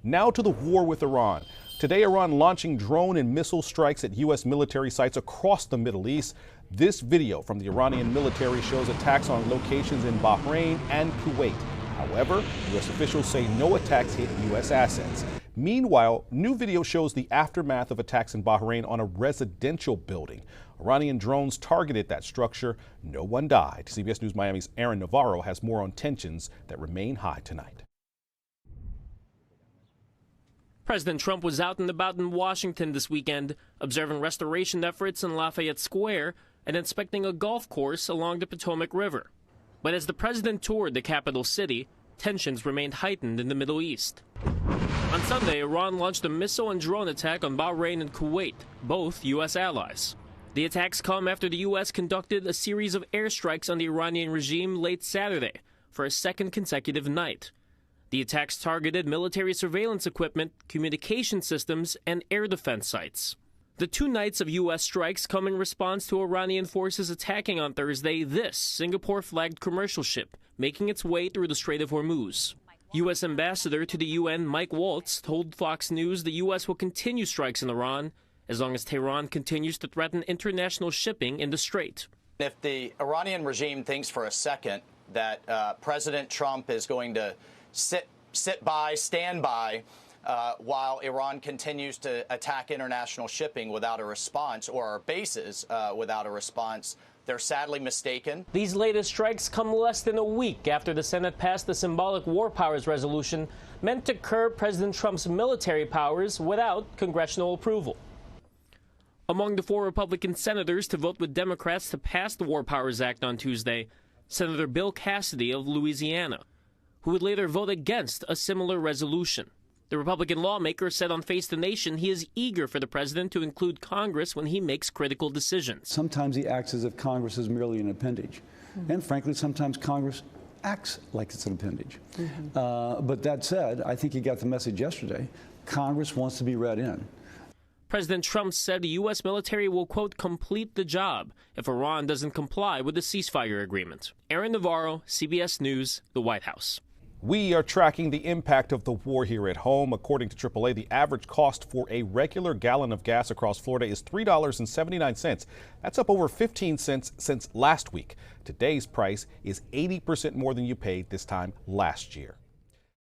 Now to the war with Iran. Today, Iran launching drone and missile strikes at U.S. military sites across the Middle East. This video from the Iranian military shows attacks on locations in Bahrain and Kuwait. However, U.S. officials say no attacks hit U.S. assets. Meanwhile, new video shows the aftermath of attacks in Bahrain on a residential building. Iranian drones targeted that structure. No one died. CBS News Miami's Aaron Navarro has more on tensions that remain high tonight. President Trump was out and about in Washington this weekend, observing restoration efforts in Lafayette Square and inspecting a golf course along the Potomac River. But as the president toured the capital city, tensions remained heightened in the Middle East. On Sunday, Iran launched a missile and drone attack on Bahrain and Kuwait, both U.S. allies. The attacks come after the U.S. conducted a series of airstrikes on the Iranian regime late Saturday for a second consecutive night. The attacks targeted military surveillance equipment, communication systems, and air defense sites. The 2 nights of U.S. strikes come in response to Iranian forces attacking on Thursday this Singapore-flagged commercial ship making its way through the Strait of Hormuz. U.S. Ambassador to the UN Mike Waltz told Fox News the U.S. will continue strikes in Iran as long as Tehran continues to threaten international shipping in the Strait. If the Iranian regime thinks for a second that President Trump is going to stand by while Iran continues to attack international shipping without a response, or our bases without a response, they're sadly mistaken. These latest strikes come less than a week after the Senate passed the symbolic war powers resolution meant to curb President Trump's military powers without congressional approval. Among the 4 Republican senators to vote with Democrats to pass the War Powers Act on Tuesday, Senator Bill Cassidy of Louisiana, who would later vote against a similar resolution. The Republican lawmaker said on Face the Nation he is eager for the president to include Congress when he makes critical decisions. Sometimes he acts as if Congress is merely an appendage. And frankly, sometimes Congress acts like it's an appendage. But that said, I think he got the message yesterday. Congress wants to be read in. President Trump said the U.S. military will, quote, complete the job if Iran doesn't comply with the ceasefire agreement. Aaron Navarro, CBS News, the White House. We are tracking the impact of the war here at home. According to AAA, the average cost for a regular gallon of gas across Florida is $3.79. That's up over 15 cents since last week. Today's price is 80% more than you paid this time last year.